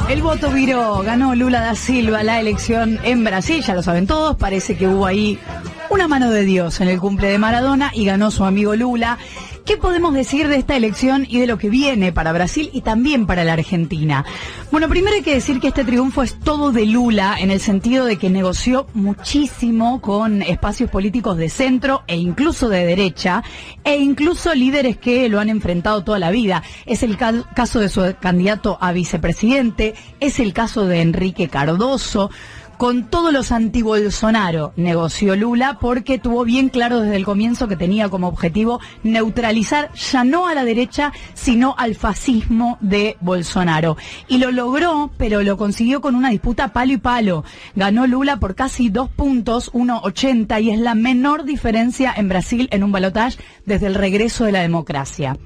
El voto viró, ganó Lula da Silva la elección en Brasil, ya lo saben todos, parece que hubo ahí una mano de Dios en el cumple de Maradona y ganó su amigo Lula. ¿Qué podemos decir de esta elección y de lo que viene para Brasil y también para la Argentina? Bueno, primero hay que decir que este triunfo es todo de Lula en el sentido de que negoció muchísimo con espacios políticos de centro e incluso de derecha e incluso líderes que lo han enfrentado toda la vida. Es el caso de su candidato a vicepresidente, es el caso de Enrique Cardoso. Con todos los anti-Bolsonaro negoció Lula porque tuvo bien claro desde el comienzo que tenía como objetivo neutralizar ya no a la derecha, sino al fascismo de Bolsonaro. Y lo logró, pero lo consiguió con una disputa palo y palo. Ganó Lula por casi 2 puntos, 1,80, y es la menor diferencia en Brasil en un balotaje desde el regreso de la democracia.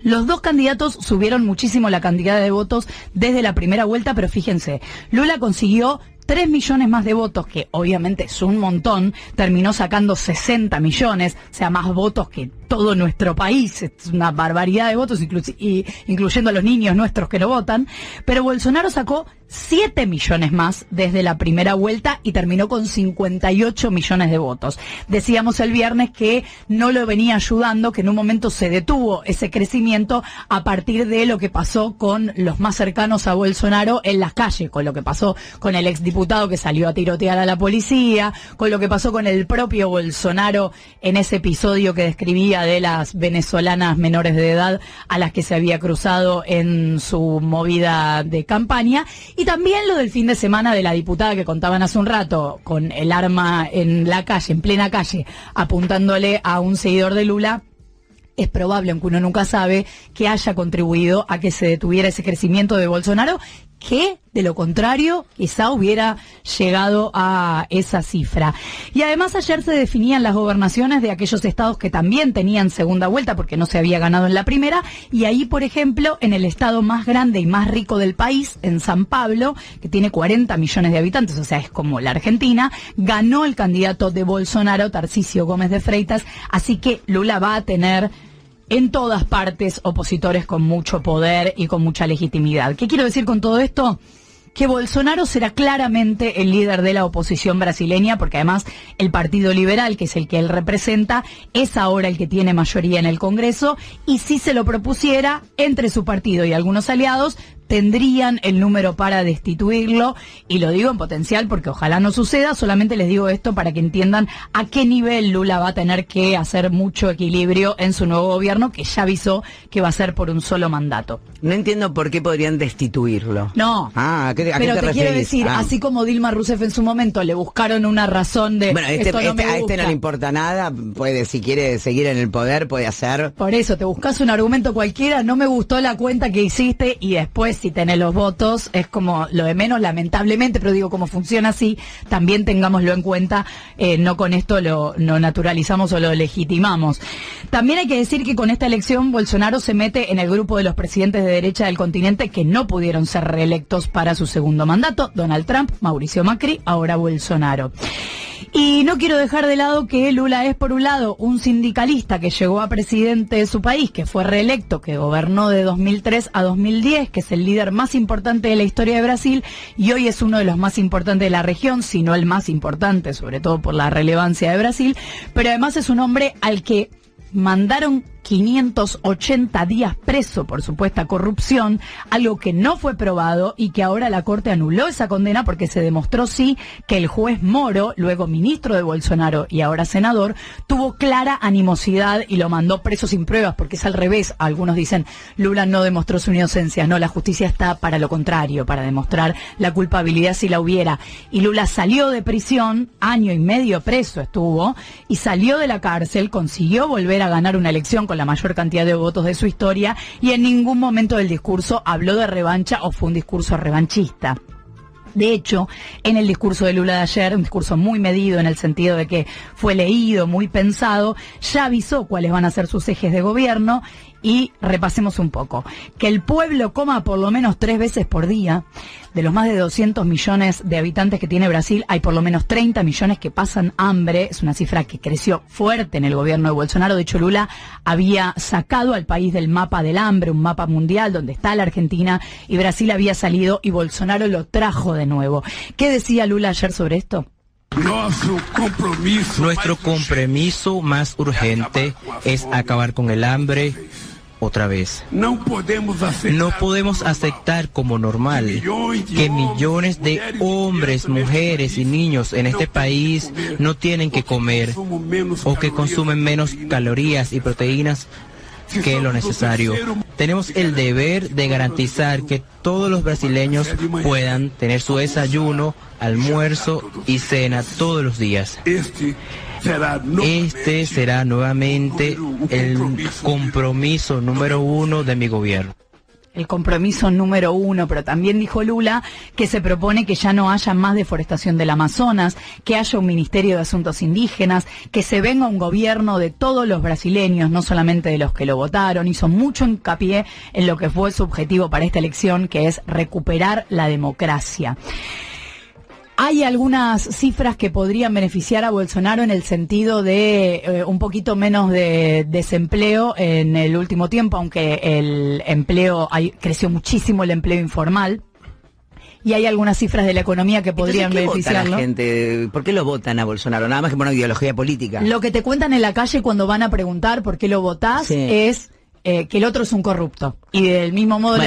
Los dos candidatos subieron muchísimo la cantidad de votos desde la primera vuelta, pero fíjense, Lula consiguió 3 millones más de votos, que obviamente es un montón, terminó sacando 60 millones, o sea, más votos que todo nuestro país, es una barbaridad de votos, incluyendo a los niños nuestros que no votan, pero Bolsonaro sacó 7 millones más desde la primera vuelta y terminó con 58 millones de votos. Decíamos el viernes que no lo venía ayudando, que en un momento se detuvo ese crecimiento a partir de lo que pasó con los más cercanos a Bolsonaro en las calles, con lo que pasó con el exdiputado que salió a tirotear a la policía, con lo que pasó con el propio Bolsonaro en ese episodio que describía de las venezolanas menores de edad a las que se había cruzado en su movida de campaña, y también lo del fin de semana de la diputada que contaban hace un rato, con el arma en la calle, en plena calle, apuntándole a un seguidor de Lula. Es probable, aunque uno nunca sabe, que haya contribuido a que se detuviera ese crecimiento de Bolsonaro, que de lo contrario quizá hubiera llegado a esa cifra. Y además ayer se definían las gobernaciones de aquellos estados que también tenían segunda vuelta porque no se había ganado en la primera, y ahí, por ejemplo, en el estado más grande y más rico del país, en San Pablo, que tiene 40 millones de habitantes, o sea, es como la Argentina, ganó el candidato de Bolsonaro, Tarcísio Gómez de Freitas, así que Lula va a tener en todas partes opositores con mucho poder y con mucha legitimidad. ¿Qué quiero decir con todo esto? Que Bolsonaro será claramente el líder de la oposición brasileña, porque además el Partido Liberal, que es el que él representa, es ahora el que tiene mayoría en el Congreso, y si se lo propusiera, entre su partido y algunos aliados, tendrían el número para destituirlo, y lo digo en potencial porque ojalá no suceda, solamente les digo esto para que entiendan a qué nivel Lula va a tener que hacer mucho equilibrio en su nuevo gobierno, que ya avisó que va a ser por un solo mandato. No entiendo por qué podrían destituirlo. No, ¿A qué pero te referís? quiero decir, así como Dilma Rousseff en su momento le buscaron una razón de bueno, esto no me a gusta. no le importa nada, puede, si quiere seguir en el poder, puede hacer. Por eso, te buscas un argumento cualquiera, no me gustó la cuenta que hiciste, y después si tenés los votos, es como lo de menos, lamentablemente, pero digo, como funciona así, también tengámoslo en cuenta, no con esto lo naturalizamos o lo legitimamos. También hay que decir que con esta elección Bolsonaro se mete en el grupo de los presidentes de derecha del continente que no pudieron ser reelectos para su segundo mandato: Donald Trump, Mauricio Macri, ahora Bolsonaro. Y no quiero dejar de lado que Lula es, por un lado, un sindicalista que llegó a presidente de su país, que fue reelecto, que gobernó de 2003 a 2010, que es el líder más importante de la historia de Brasil, y hoy es uno de los más importantes de la región, si no el más importante, sobre todo por la relevancia de Brasil, pero además es un hombre al que mandaron 580 días preso por supuesta corrupción, algo que no fue probado y que ahora la Corte anuló esa condena porque se demostró sí que el juez Moro, luego ministro de Bolsonaro y ahora senador, tuvo clara animosidad y lo mandó preso sin pruebas, porque es al revés. Algunos dicen Lula no demostró su inocencia. No, la justicia está para lo contrario, para demostrar la culpabilidad si la hubiera. Y Lula salió de prisión, 1 año y medio preso estuvo, y salió de la cárcel, consiguió volver a ganar una elección con la mayor cantidad de votos de su historia, y en ningún momento del discurso habló de revancha o fue un discurso revanchista. De hecho, en el discurso de Lula de ayer, un discurso muy medido en el sentido de que fue leído, muy pensado, ya avisó cuáles van a ser sus ejes de gobierno y repasemos un poco. Que el pueblo coma por lo menos 3 veces por día. De los más de 200 millones de habitantes que tiene Brasil, hay por lo menos 30 millones que pasan hambre. Es una cifra que creció fuerte en el gobierno de Bolsonaro. De hecho, Lula había sacado al país del mapa del hambre, un mapa mundial donde está la Argentina, y Brasil había salido y Bolsonaro lo trajo de nuevo. ¿Qué decía Lula ayer sobre esto? Nuestro compromiso más urgente es acabar con el hambre otra vez. No podemos aceptar como normal que millones de hombres, mujeres y niños en este país no tienen que comer o que consumen menos calorías y proteínas que lo necesario. Tenemos el deber de garantizar que todos los brasileños puedan tener su desayuno, almuerzo y cena todos los días. Este será nuevamente el compromiso número 1 de mi gobierno. El compromiso número 1, pero también dijo Lula que se propone que ya no haya más deforestación del Amazonas, que haya un Ministerio de Asuntos Indígenas, que se venga un gobierno de todos los brasileños, no solamente de los que lo votaron. Hizo mucho hincapié en lo que fue su objetivo para esta elección, que es recuperar la democracia. Hay algunas cifras que podrían beneficiar a Bolsonaro en el sentido de un poquito menos de desempleo en el último tiempo, aunque el empleo creció muchísimo, el empleo informal. Y hay algunas cifras de la economía que podrían beneficiarlo. La gente? ¿Por qué lo votan a Bolsonaro? Nada más que por una ideología política. Lo que te cuentan en la calle cuando van a preguntar por qué lo votás es que el otro es un corrupto. Y del mismo modo...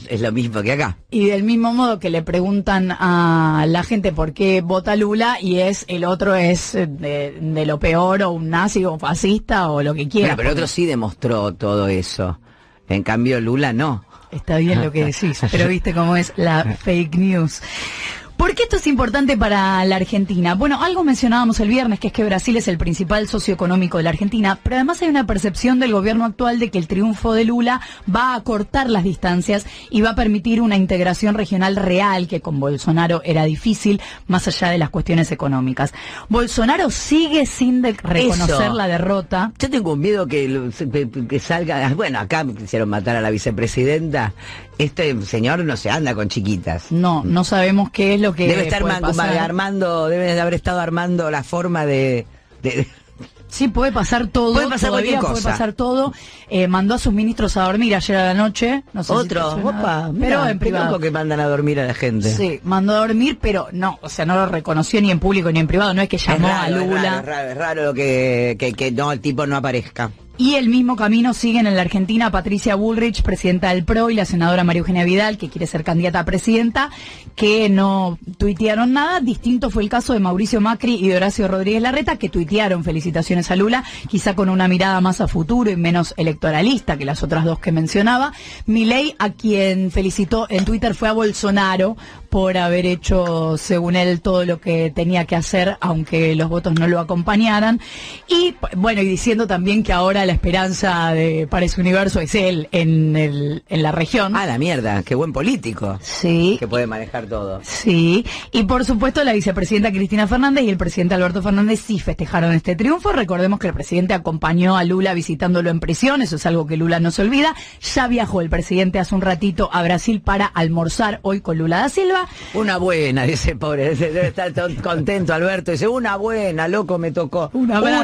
es lo mismo que acá. Y del mismo modo que le preguntan a la gente por qué vota Lula, y el otro es de lo peor, o un nazi, o un fascista, o lo que quiera. Bueno, pero el otro sí demostró todo eso. En cambio, Lula no. Está bien lo que decís, pero viste cómo es la fake news. ¿Por qué esto es importante para la Argentina? Bueno, algo mencionábamos el viernes, que es que Brasil es el principal socio económico de la Argentina, pero además hay una percepción del gobierno actual de que el triunfo de Lula va a acortar las distancias y va a permitir una integración regional real, que con Bolsonaro era difícil, más allá de las cuestiones económicas. Bolsonaro sigue sin reconocer la derrota. Yo tengo un miedo que salga... Bueno, acá me quisieron matar a la vicepresidenta. Este señor no se anda con chiquitas. No sabemos qué es lo que debe estar armando, debe haber estado armando la forma de... Sí, puede pasar todo. Puede pasar cualquier cosa. Puede pasar todo. Mandó a sus ministros a dormir ayer a la noche. No sé pero en privado. Que mandan a dormir a la gente. Sí, mandó a dormir, pero no, o sea, no lo reconoció ni en público ni en privado. No es que llamó a Lula. Es raro que no, el tipo no aparezca. Y el mismo camino siguen en la Argentina Patricia Bullrich, presidenta del PRO, y la senadora María Eugenia Vidal, que quiere ser candidata a presidenta, que no tuitearon nada. Distinto fue el caso de Mauricio Macri y de Horacio Rodríguez Larreta, que tuitearon felicitaciones a Lula, quizá con una mirada más a futuro y menos electoralista que las otras dos que mencionaba. Milei, a quien felicitó en Twitter, fue a Bolsonaro por haber hecho, según él, todo lo que tenía que hacer, aunque los votos no lo acompañaran. Y bueno, y diciendo también que ahora la esperanza para ese universo es él en la región. Ah, la mierda, qué buen político. Sí. Que puede manejar todo. Sí. Y por supuesto la vicepresidenta Cristina Fernández y el presidente Alberto Fernández sí festejaron este triunfo. Recordemos que el presidente acompañó a Lula visitándolo en prisión, eso es algo que Lula no se olvida. Ya viajó el presidente hace un ratito a Brasil para almorzar hoy con Lula da Silva. Una buena, dice pobre, debe estar contento Alberto, dice, una buena, loco, me tocó. Una buena,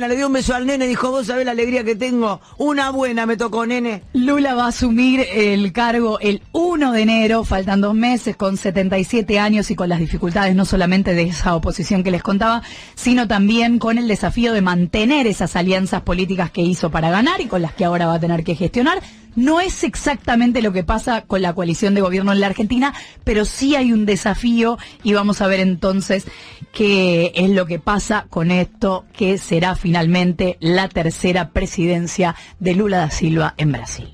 le dio un beso al nene, dijo, vos sabés la alegría que tengo, una buena me tocó, nene. Lula va a asumir el cargo el 1 de enero, faltan 2 meses, con 77 años y con las dificultades no solamente de esa oposición que les contaba, sino también con el desafío de mantener esas alianzas políticas que hizo para ganar y con las que ahora va a tener que gestionar. No es exactamente lo que pasa con la coalición de gobierno en la Argentina, pero sí hay un desafío y vamos a ver entonces qué es lo que pasa con esto, que será finalmente la tercera presidencia de Lula da Silva en Brasil.